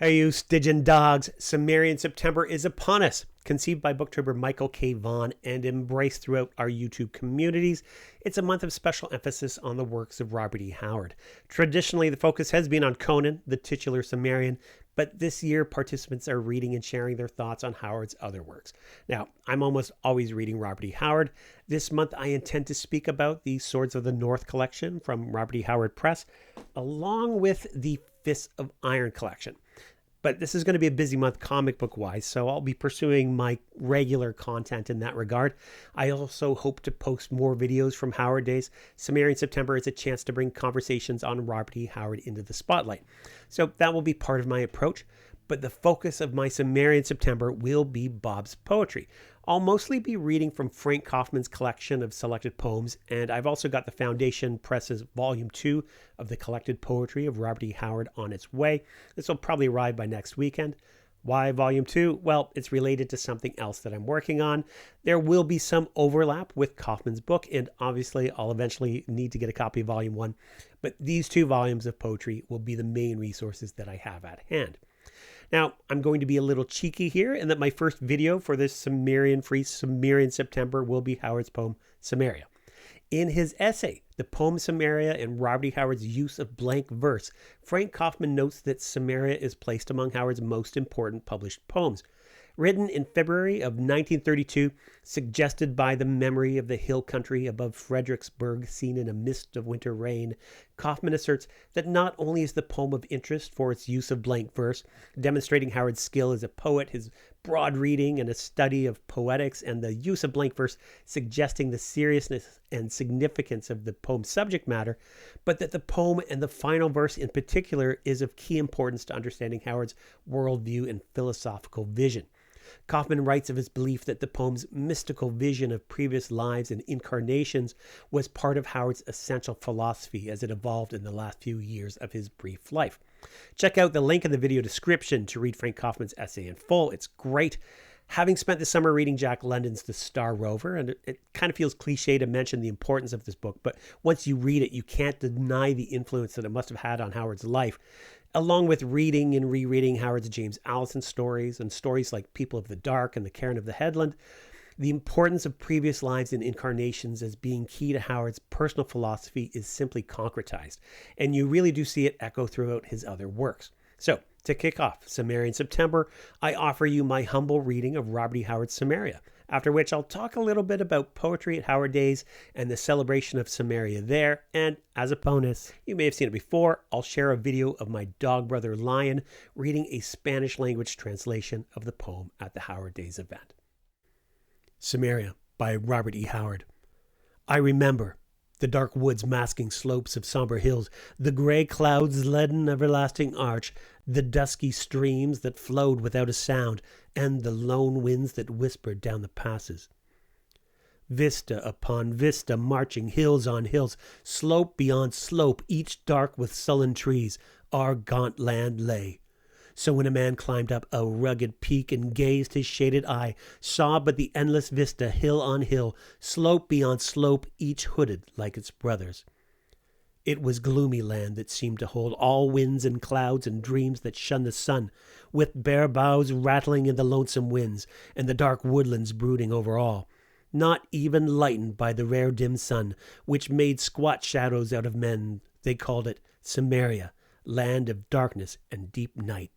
Hey, you Stygian dogs. Cimmerian September is upon us. Conceived by booktuber Michael K. Vaughan and embraced throughout our YouTube communities, it's a month of special emphasis on the works of Robert E. Howard. Traditionally, the focus has been on Conan, the titular Cimmerian, but this year participants are reading and sharing their thoughts on Howard's other works. Now, I'm almost always reading Robert E. Howard. This month, I intend to speak about the Swords of the North collection from Robert E. Howard Press, along with the Fists of Iron collection. But this is going to be a busy month comic book wise, so I'll be pursuing my regular content in that regard. I also hope to post more videos from Howard Days. Cimmerian September is a chance to bring conversations on Robert E. Howard into the spotlight. So that will be part of my approach, but the focus of my Cimmerian September will be Bob's poetry. I'll mostly be reading from Frank Coffman's collection of selected poems, and I've also got the Foundation Press's Volume 2 of the collected poetry of Robert E. Howard on its way. This will probably arrive by next weekend. Why Volume 2? Well, it's related to something else that I'm working on. There will be some overlap with Coffman's book, and obviously I'll eventually need to get a copy of Volume 1, but these two volumes of poetry will be the main resources that I have at hand. Now, I'm going to be a little cheeky here in that my first video for this Cimmerian-free Cimmerian September will be Howard's poem, Cimmeria. In his essay, The Poem Cimmeria and Robert E. Howard's Use of Blank Verse, Frank Coffman notes that Cimmeria is placed among Howard's most important published poems. Written in February of 1932, suggested by the memory of the hill country above Fredericksburg seen in a mist of winter rain, Coffman asserts that not only is the poem of interest for its use of blank verse, demonstrating Howard's skill as a poet, his broad reading and a study of poetics, and the use of blank verse suggesting the seriousness and significance of the poem's subject matter, but that the poem and the final verse in particular is of key importance to understanding Howard's worldview and philosophical vision. Coffman writes of his belief that the poem's mystical vision of previous lives and incarnations was part of Howard's essential philosophy as it evolved in the last few years of his brief life. Check out the link in the video description to read Frank Coffman's essay in full. It's great. Having spent the summer reading Jack London's The Star-Rover, and it kind of feels cliche to mention the importance of this book, but once you read it, you can't deny the influence that it must have had on Howard's life. Along with reading and rereading Howard's James Allison stories and stories like People of the Dark and The Cairn of the Headland, the importance of previous lives and incarnations as being key to Howard's personal philosophy is simply concretized, and you really do see it echo throughout his other works. So, to kick off Cimmerian September, I offer you my humble reading of Robert E. Howard's Cimmeria, after which I'll talk a little bit about poetry at Howard Days and the celebration of Cimmeria there, and as a bonus, you may have seen it before, I'll share a video of my dog brother Lion reading a Spanish language translation of the poem at the Howard Days event. Cimmeria by Robert E. Howard. I remember the dark woods masking slopes of somber hills, the gray clouds' leaden everlasting arch, the dusky streams that flowed without a sound, and the lone winds that whispered down the passes. Vista upon vista, marching hills on hills, slope beyond slope, each dark with sullen trees, our gaunt land lay. So when a man climbed up a rugged peak and gazed, his shaded eye saw but the endless vista, hill on hill, slope beyond slope, each hooded like its brothers. It was gloomy land that seemed to hold all winds and clouds and dreams that shun the sun, with bare boughs rattling in the lonesome winds, and the dark woodlands brooding over all, not even lightened by the rare dim sun, which made squat shadows out of men. They called it Cimmeria, land of darkness and deep night.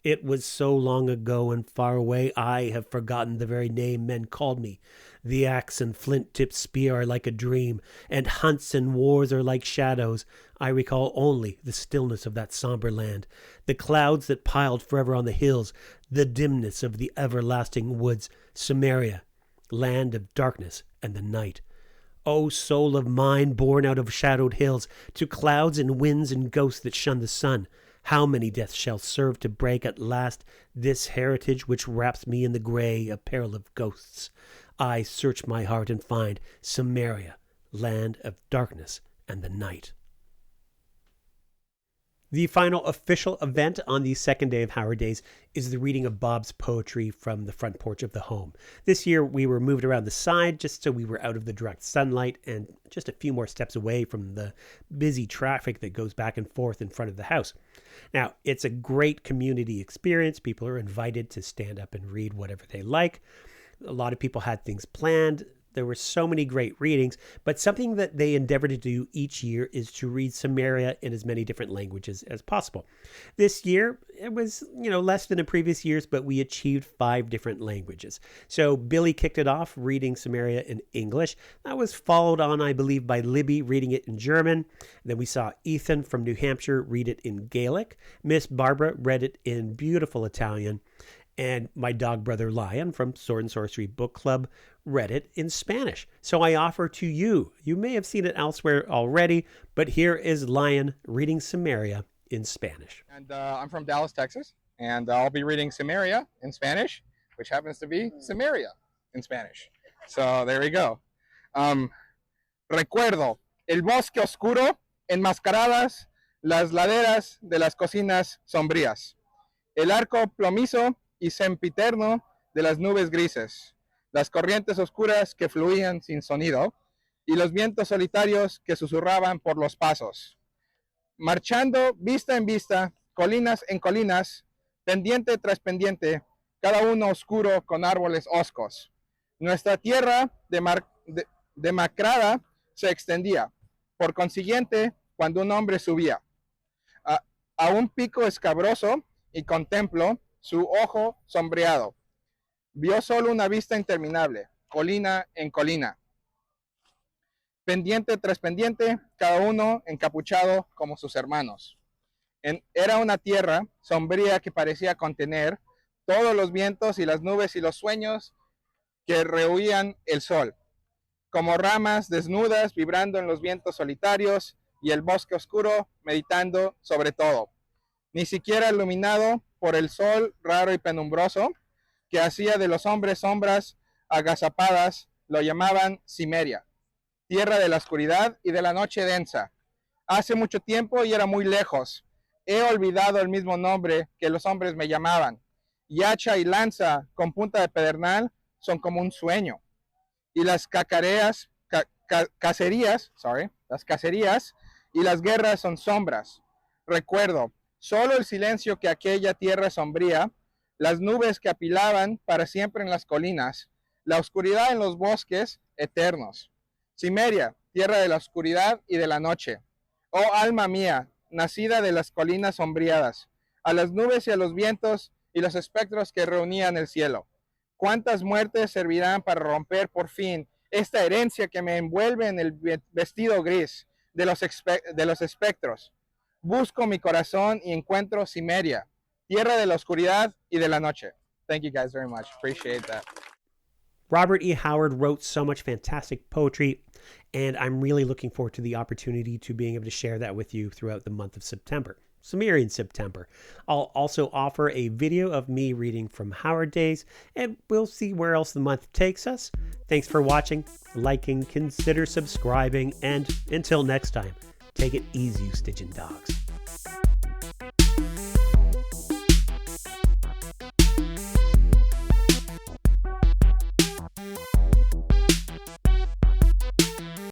It was so long ago and far away, I have forgotten the very name men called me. The axe and flint-tipped spear are like a dream, and hunts and wars are like shadows. I recall only the stillness of that somber land, the clouds that piled forever on the hills, the dimness of the everlasting woods, Cimmeria, land of darkness and the night. O soul of mine, born out of shadowed hills, to clouds and winds and ghosts that shun the sun, how many deaths shall serve to break at last this heritage which wraps me in the gray apparel of ghosts? I search my heart and find Cimmeria, land of darkness and the night. The final official event on the second day of Howard Days is the reading of Bob's poetry from the front porch of the home. This year we were moved around the side just so we were out of the direct sunlight and just a few more steps away from the busy traffic that goes back and forth in front of the house. Now, it's a great community experience. People are invited to stand up and read whatever they like. A lot of people had things planned. There were so many great readings, but something that they endeavor to do each year is to read Cimmera in as many different languages as possible. This year, it was, less than in previous years, but we achieved 5 different languages. So Billy kicked it off reading Cimmera in English. That was followed on, I believe, by Libby reading it in German. Then we saw Ethan from New Hampshire read it in Gaelic. Miss Barbara read it in beautiful Italian. And my dog brother Lion from Sword and Sorcery Book Club read it in Spanish. So I offer to you, you may have seen it elsewhere already, but here is Lion reading Cimmeria in Spanish. And I'm from Dallas, Texas, and I'll be reading Cimmeria in Spanish, which happens to be Cimmeria in Spanish. So there we go. Recuerdo el bosque oscuro, enmascaradas las laderas de las cocinas sombrías, el arco plomizo y sempiterno de las nubes grises, las corrientes oscuras que fluían sin sonido y los vientos solitarios que susurraban por los pasos. Marchando vista en vista, colinas en colinas, pendiente tras pendiente, cada uno oscuro con árboles hoscos. Nuestra tierra demacrada se extendía. Por consiguiente, cuando un hombre subía a un pico escabroso y contemplo su ojo sombreado, vio solo una vista interminable, colina en colina, pendiente tras pendiente, cada uno encapuchado como sus hermanos. Era una tierra sombría que parecía contener todos los vientos y las nubes y los sueños que rehuían el sol, como ramas desnudas vibrando en los vientos solitarios y el bosque oscuro meditando sobre todo, ni siquiera iluminado por el sol raro y penumbroso que hacía de los hombres sombras agazapadas. Lo llamaban Cimmeria, tierra de la oscuridad y de la noche densa. Hace mucho tiempo y era muy lejos. He olvidado el mismo nombre que los hombres me llamaban. Y hacha y lanza con punta de pedernal son como un sueño. Y las cacerías y las guerras son sombras. Recuerdo solo el silencio que aquella tierra sombría, las nubes que apilaban para siempre en las colinas, la oscuridad en los bosques eternos. Cimmeria, tierra de la oscuridad y de la noche. Oh alma mía, nacida de las colinas sombreadas, a las nubes y a los vientos y los espectros que reunían el cielo. ¿Cuántas muertes servirán para romper por fin esta herencia que me envuelve en el vestido gris de los espectros? Busco mi corazón y encuentro Cimmeria, tierra de la oscuridad y de la noche. Thank you guys very much. Appreciate that. Robert E. Howard wrote so much fantastic poetry, and I'm really looking forward to the opportunity to being able to share that with you throughout the month of September. Cimmerian September. I'll also offer a video of me reading from Howard Days, and we'll see where else the month takes us. Thanks for watching, liking, consider subscribing, and until next time, take it easy, you Stygian dogs.